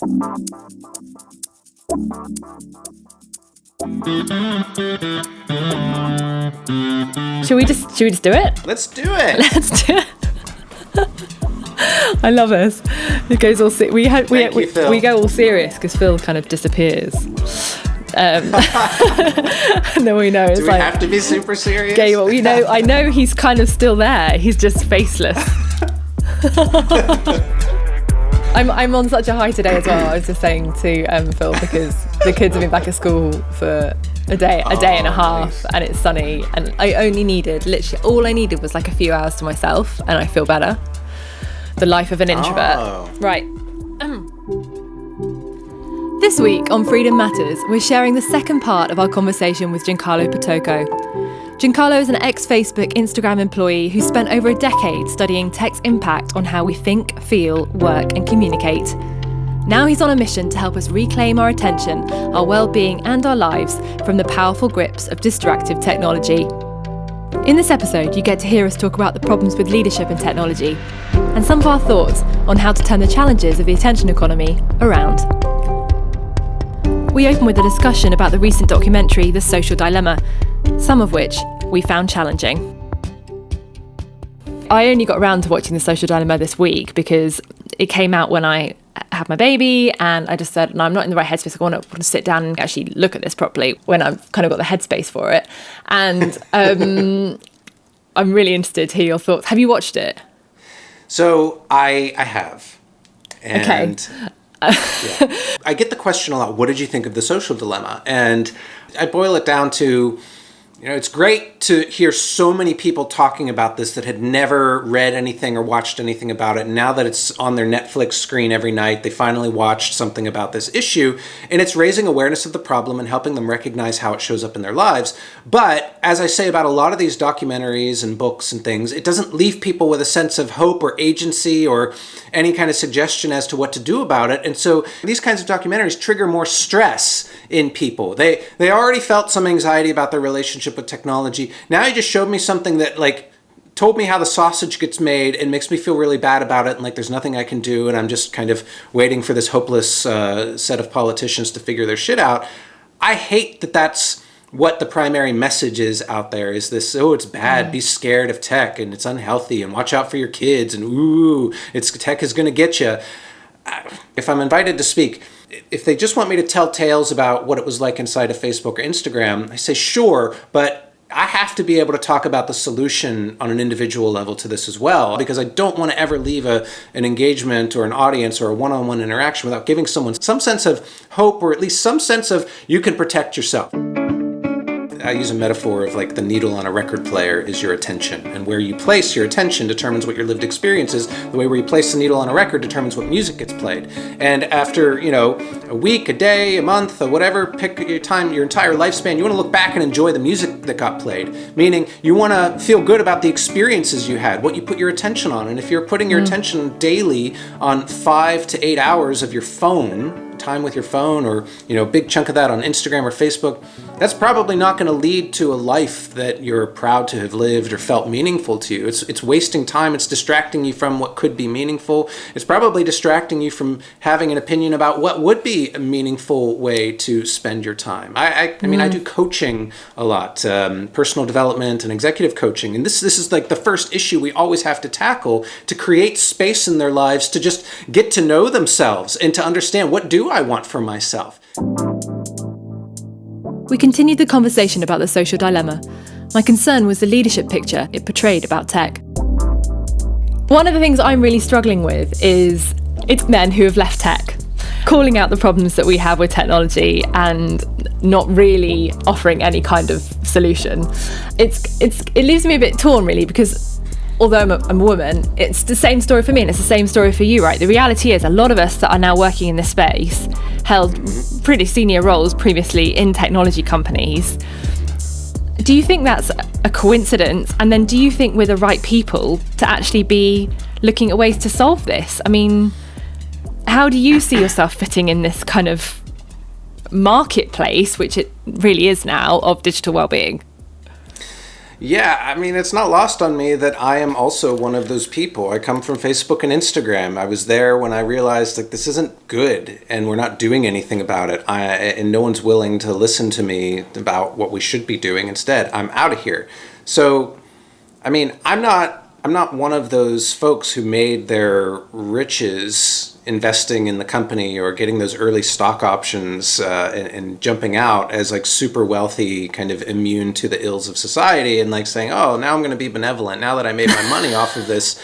Should we just do it? Let's do it. Let's do it. I love us. It goes all we go all serious because Phil kind of disappears. And then we know it's do we have to be super serious? Okay, well, I know he's kind of still there. He's just faceless. I'm on such a high today as well. I was just saying to Phil, because the kids have been back at school for a day and a half, nice. And it's sunny, and literally all I needed was like a few hours to myself, and I feel better. The life of an introvert. Right. This week on Freedom Matters, we're sharing the second part of our conversation with Giancarlo Pitocco. Giancarlo is an ex-Facebook Instagram employee who spent over a decade studying tech's impact on how we think, feel, work and communicate. Now he's on a mission to help us reclaim our attention, our well-being and our lives from the powerful grips of distractive technology. In this episode, you get to hear us talk about the problems with leadership in technology and some of our thoughts on how to turn the challenges of the attention economy around. We open with a discussion about the recent documentary, The Social Dilemma, some of which we found challenging. I only got around to watching The Social Dilemma this week because it came out when I had my baby, and I just said, no, I'm not in the right headspace. I want to sit down and actually look at this properly when I've kind of got the headspace for it. And I'm really interested to hear your thoughts. Have you watched it? So I have. And okay. Yeah. I get the question a lot, what did you think of The Social Dilemma? And I boil it down to, it's great to hear so many people talking about this that had never read anything or watched anything about it. And now that it's on their Netflix screen every night, they finally watched something about this issue, and it's raising awareness of the problem and helping them recognize how it shows up in their lives. But as I say about a lot of these documentaries and books and things, it doesn't leave people with a sense of hope or agency or any kind of suggestion as to what to do about it. And so these kinds of documentaries trigger more stress in people. They already felt some anxiety about their relationship with technology. Now you just showed me something that told me how the sausage gets made and makes me feel really bad about it, and there's nothing I can do, and I'm just kind of waiting for this hopeless set of politicians to figure their shit out. I hate that that's what the primary message is out there, is this, it's bad, be scared of tech, and it's unhealthy, and watch out for your kids, and tech is going to get you. If I'm invited to speak, if they just want me to tell tales about what it was like inside of Facebook or Instagram, I say sure, but I have to be able to talk about the solution on an individual level to this as well, because I don't want to ever leave an engagement or an audience or a one-on-one interaction without giving someone some sense of hope, or at least some sense of you can protect yourself. I use a metaphor of the needle on a record player is your attention, and where you place your attention determines what your lived experience is. The way where you place the needle on a record determines what music gets played. And after, a week, a day, a month, or whatever, pick your time, your entire lifespan, you want to look back and enjoy the music that got played. Meaning you want to feel good about the experiences you had, what you put your attention on. And if you're putting your attention daily on 5 to 8 hours of your phone, time with your phone, or a big chunk of that on Instagram or Facebook, that's probably not going to lead to a life that you're proud to have lived or felt meaningful to you. It's wasting time. It's distracting you from what could be meaningful. It's probably distracting you from having an opinion about what would be a meaningful way to spend your time. I mean, I do coaching a lot, personal development and executive coaching, and this is the first issue we always have to tackle, to create space in their lives to just get to know themselves and to understand, what do I want for myself? We continued the conversation about The Social Dilemma. My concern was the leadership picture it portrayed about tech. One of the things I'm really struggling with is it's men who have left tech, calling out the problems that we have with technology and not really offering any kind of solution. It leaves me a bit torn, really, because although I'm a woman, it's the same story for me and it's the same story for you, right? The reality is a lot of us that are now working in this space held pretty senior roles previously in technology companies. Do you think that's a coincidence? And then do you think we're the right people to actually be looking at ways to solve this? I mean, how do you see yourself fitting in this kind of marketplace, which it really is now, of digital well-being? Yeah, I mean, it's not lost on me that I am also one of those people. I come from Facebook and Instagram. I was there when I realized, like, this isn't good and we're not doing anything about it. And no one's willing to listen to me about what we should be doing. Instead, I'm out of here. So, I mean, I'm not one of those folks who made their riches investing in the company or getting those early stock options and jumping out as like super wealthy, kind of immune to the ills of society, and like saying, oh, now I'm going to be benevolent. Now that I made my money off of this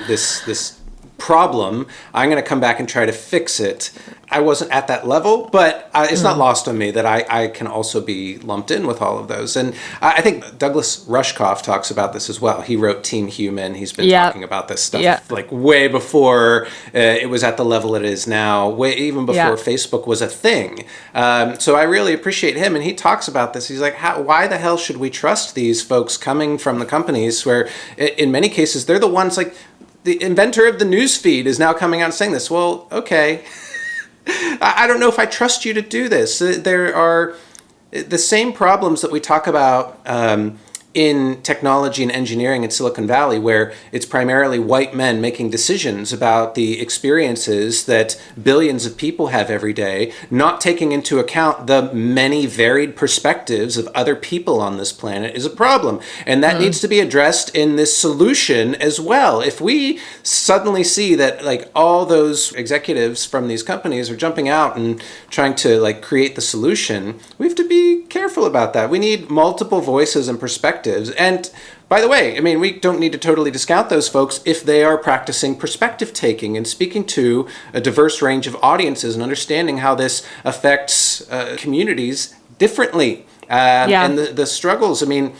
this problem, I'm going to come back and try to fix it. I wasn't at that level, but it's not lost on me that I can also be lumped in with all of those. And I think Douglas Rushkoff talks about this as well. He wrote Team Human. He's been talking about this stuff like way before it was at the level it is now, way even before Facebook was a thing. So I really appreciate him. And he talks about this. He's like, why the hell should we trust these folks coming from the companies where in many cases they're the ones, like the inventor of the news feed is now coming out and saying this. Well, okay. I don't know if I trust you to do this. There are the same problems that we talk about in technology and engineering in Silicon Valley, where it's primarily white men making decisions about the experiences that billions of people have every day, not taking into account the many varied perspectives of other people on this planet is a problem. And that needs to be addressed in this solution as well. If we suddenly see that like all those executives from these companies are jumping out and trying to like create the solution, we have to be careful about that. We need multiple voices and perspectives. And by the way, I mean, we don't need to totally discount those folks if they are practicing perspective taking and speaking to a diverse range of audiences and understanding how this affects communities differently. And the struggles, I mean,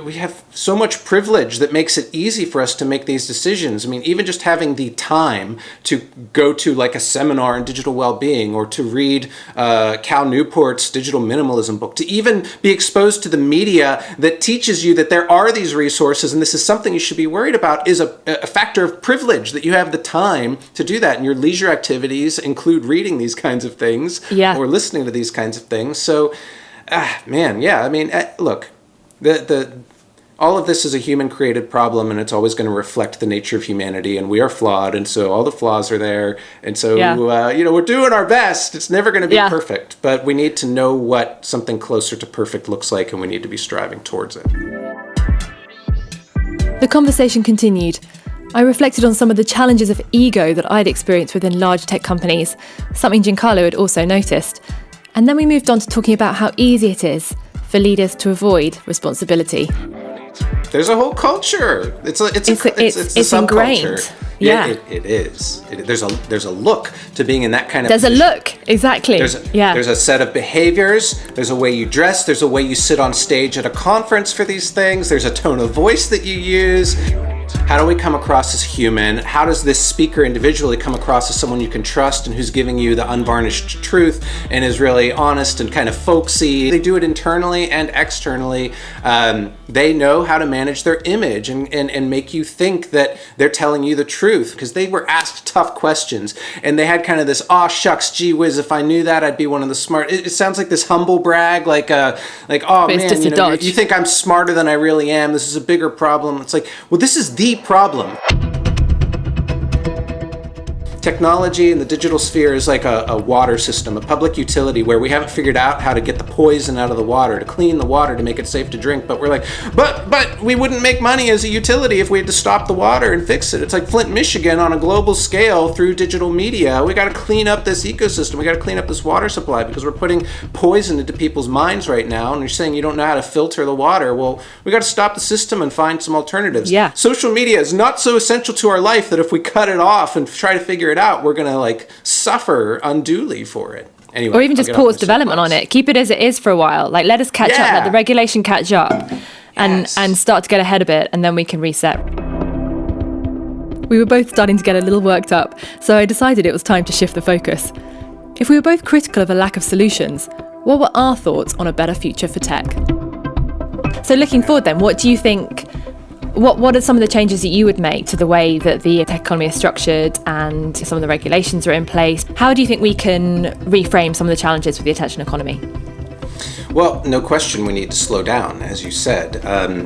we have so much privilege that makes it easy for us to make these decisions. I mean, even just having the time to go to like a seminar in digital well-being or to read Cal Newport's digital minimalism book, to even be exposed to the media that teaches you that there are these resources and this is something you should be worried about is a factor of privilege, that you have the time to do that, and your leisure activities include reading these kinds of things or listening to these kinds of things. So, I mean, look, all of this is a human-created problem, and it's always going to reflect the nature of humanity, and we are flawed, and so all the flaws are there, and so, we're doing our best. It's never going to be perfect, but we need to know what something closer to perfect looks like, and we need to be striving towards it. The conversation continued. I reflected on some of the challenges of ego that I'd experienced within large tech companies, something Giancarlo had also noticed. And then we moved on to talking about how easy it is for leaders to avoid responsibility. There's a whole culture. It's ingrained. Yeah, it is. There's a look to being in that kind of. There's position. A look, exactly. There's a set of behaviors. There's a way you dress. There's a way you sit on stage at a conference for these things. There's a tone of voice that you use. How do we come across as human? How does this speaker individually come across as someone you can trust and who's giving you the unvarnished truth and is really honest and kind of folksy? They do it internally and externally. They know how to manage their image and make you think that they're telling you the truth because they were asked tough questions and they had kind of this, oh shucks, gee whiz, if I knew that, I'd be one of the smart. It sounds like this humble brag, like oh man, you think I'm smarter than I really am. This is a bigger problem. It's like, well, this is the problem. Technology in the digital sphere is like a water system, a public utility where we haven't figured out how to get the poison out of the water, to clean the water, to make it safe to drink. But we're like, but we wouldn't make money as a utility if we had to stop the water and fix it. It's like Flint, Michigan on a global scale through digital media. We got to clean up this ecosystem. We got to clean up this water supply because we're putting poison into people's minds right now. And you're saying you don't know how to filter the water. Well, we got to stop the system and find some alternatives. Yeah. Social media is not so essential to our life that if we cut it off and try to figure it out, we're going to like suffer unduly for it. Anyway, or even just pause development on it. Keep it as it is for a while. Like let us catch up, let the regulation catch up and start to get ahead of it, and then we can reset. We were both starting to get a little worked up, so I decided it was time to shift the focus. If we were both critical of a lack of solutions, what were our thoughts on a better future for tech? So looking forward then, what do you think? What are some of the changes that you would make to the way that the tech economy is structured and some of the regulations are in place? How do you think we can reframe some of the challenges with the attention economy? Well, no question we need to slow down, as you said.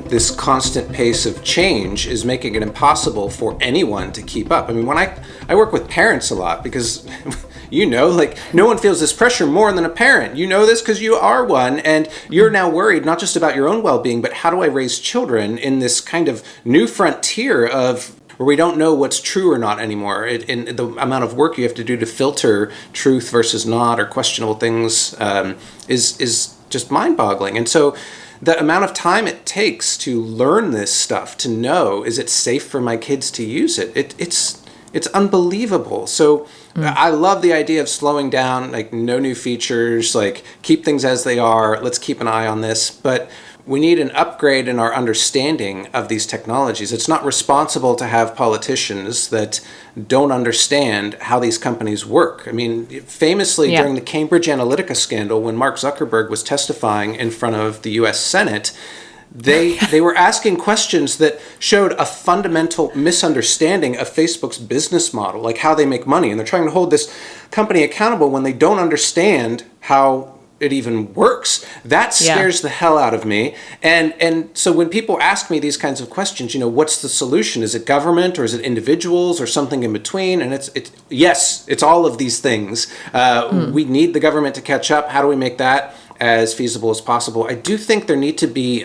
This constant pace of change is making it impossible for anyone to keep up. I mean, when I work with parents a lot because, no one feels this pressure more than a parent. You know this because you are one, and you're now worried not just about your own well-being, but how do I raise children in this kind of new frontier of where we don't know what's true or not anymore. In the amount of work you have to do to filter truth versus not or questionable things is just mind-boggling. And so the amount of time it takes to learn this stuff, to know, is it safe for my kids to use it? It's unbelievable. So I love the idea of slowing down, like no new features, like keep things as they are. Let's keep an eye on this. But we need an upgrade in our understanding of these technologies. It's not responsible to have politicians that don't understand how these companies work. I mean, famously during the Cambridge Analytica scandal, when Mark Zuckerberg was testifying in front of the US Senate, they were asking questions that showed a fundamental misunderstanding of Facebook's business model, like how they make money. And they're trying to hold this company accountable when they don't understand how it even works. That scares the hell out of me. And so when people ask me these kinds of questions, what's the solution? Is it government or is it individuals or something in between? And it's all of these things. We need the government to catch up. How do we make that as feasible as possible? I do think there need to be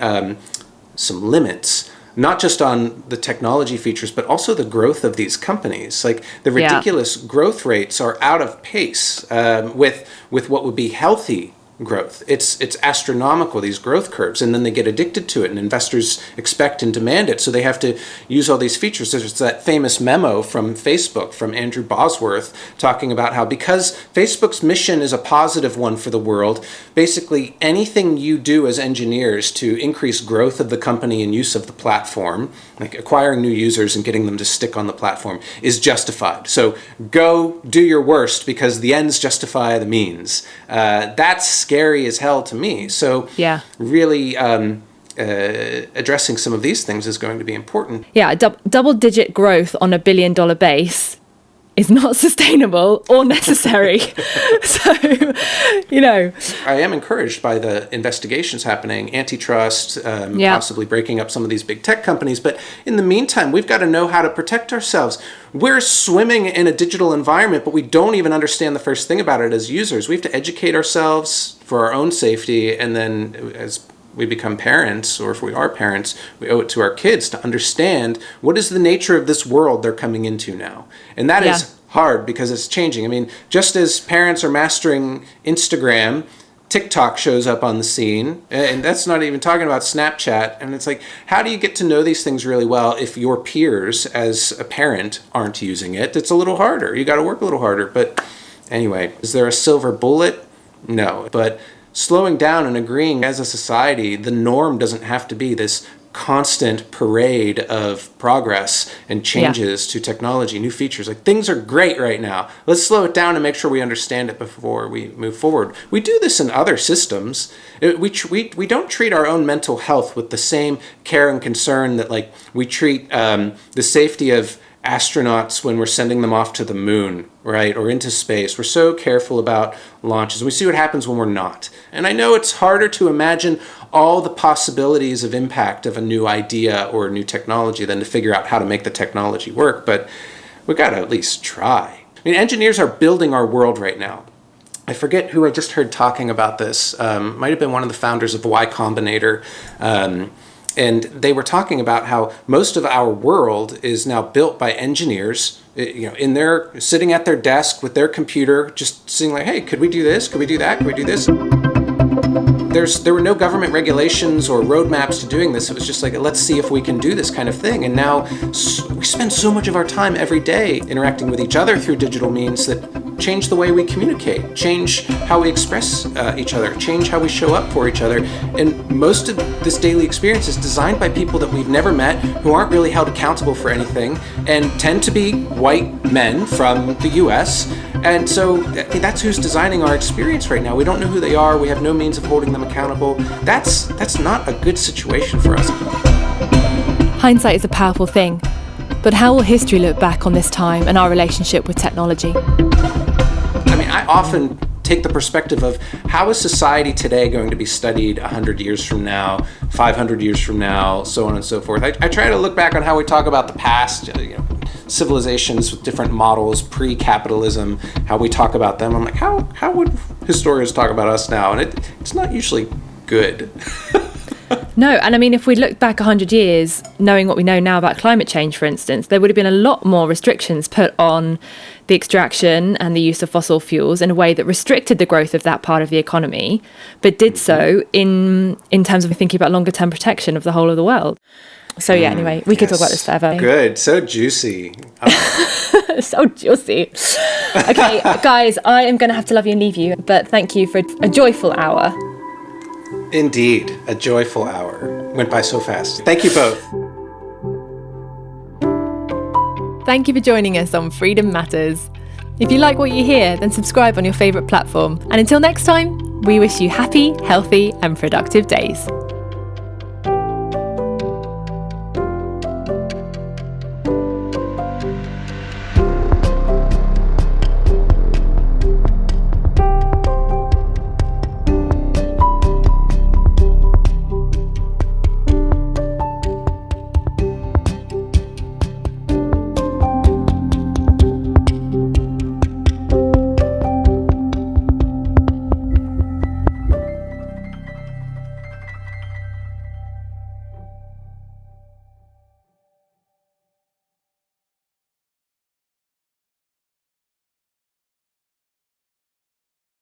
some limits, not just on the technology features, but also the growth of these companies. Like the ridiculous growth rates are out of pace with what would be healthy growth. It's astronomical, these growth curves, and then they get addicted to it, and investors expect and demand it, so they have to use all these features. There's that famous memo from Facebook, from Andrew Bosworth, talking about how because Facebook's mission is a positive one for the world, basically anything you do as engineers to increase growth of the company and use of the platform, like acquiring new users and getting them to stick on the platform, is justified. So go do your worst because the ends justify the means. That's scary as hell to me. So really addressing some of these things is going to be important. Yeah, double-digit growth on $1 billion base is not sustainable or necessary. So, I am encouraged by the investigations happening, antitrust, possibly breaking up some of these big tech companies. But in the meantime, we've got to know how to protect ourselves. We're swimming in a digital environment, but we don't even understand the first thing about it as users. We have to educate ourselves for our own safety, and then as we become parents, or if we are parents, we owe it to our kids to understand what is the nature of this world they're coming into now. And that is hard because it's changing. I mean, just as parents are mastering Instagram, TikTok shows up on the scene, and that's not even talking about Snapchat. And it's like, how do you get to know these things really well if your peers as a parent aren't using it? It's a little harder. You got to work a little harder. But anyway, is there a silver bullet? No. But slowing down and agreeing as a society, the norm doesn't have to be this constant parade of progress and changes to technology, new features. Like, things are great right now. Let's slow it down and make sure we understand it before we move forward. We do this in other systems. We don't treat our own mental health with the same care and concern that we treat the safety of astronauts when we're sending them off to the moon, right, or into space. We're so careful about launches. We see what happens when we're not. And I know it's harder to imagine all the possibilities of impact of a new idea or a new technology than to figure out how to make the technology work, but we've got to at least try. I mean, engineers are building our world right now. I forget who I just heard talking about this. Might have been one of the founders of Y Combinator. And they were talking about how most of our world is now built by engineers, in their sitting at their desk with their computer, just seeing like, hey, could we do this? Could we do that? Could we do this? There were no government regulations or roadmaps to doing this. It was just like, let's see if we can do this kind of thing. And now we spend so much of our time every day interacting with each other through digital means that change the way we communicate, change how we express each other, change how we show up for each other. And most of this daily experience is designed by people that we've never met, who aren't really held accountable for anything, and tend to be white men from the US. And so that's who's designing our experience right now. We don't know who they are. We have no means of holding them accountable. That's not a good situation for us. Hindsight is a powerful thing, but how will history look back on this time and our relationship with technology? I mean, I often take the perspective of how is society today going to be studied 100 years from now, 500 years from now, so on and so forth. I try to look back on how we talk about the past, civilizations with different models, pre-capitalism, how we talk about them. I'm like, how would historians talk about us now? And it's not usually good. No, and I mean, if we look back 100 years, knowing what we know now about climate change, for instance, there would have been a lot more restrictions put on the extraction and the use of fossil fuels in a way that restricted the growth of that part of the economy, but did so in terms of thinking about longer term protection of the whole of the world. So yeah, anyway, we could talk about this forever. Good, so juicy. So juicy. Okay, guys, I am going to have to love you and leave you, but thank you for a joyful hour. Indeed, a joyful hour. Went by so fast. Thank you both. Thank you for joining us on Freedom Matters. If you like what you hear, then subscribe on your favourite platform. And until next time, we wish you happy, healthy, and productive days.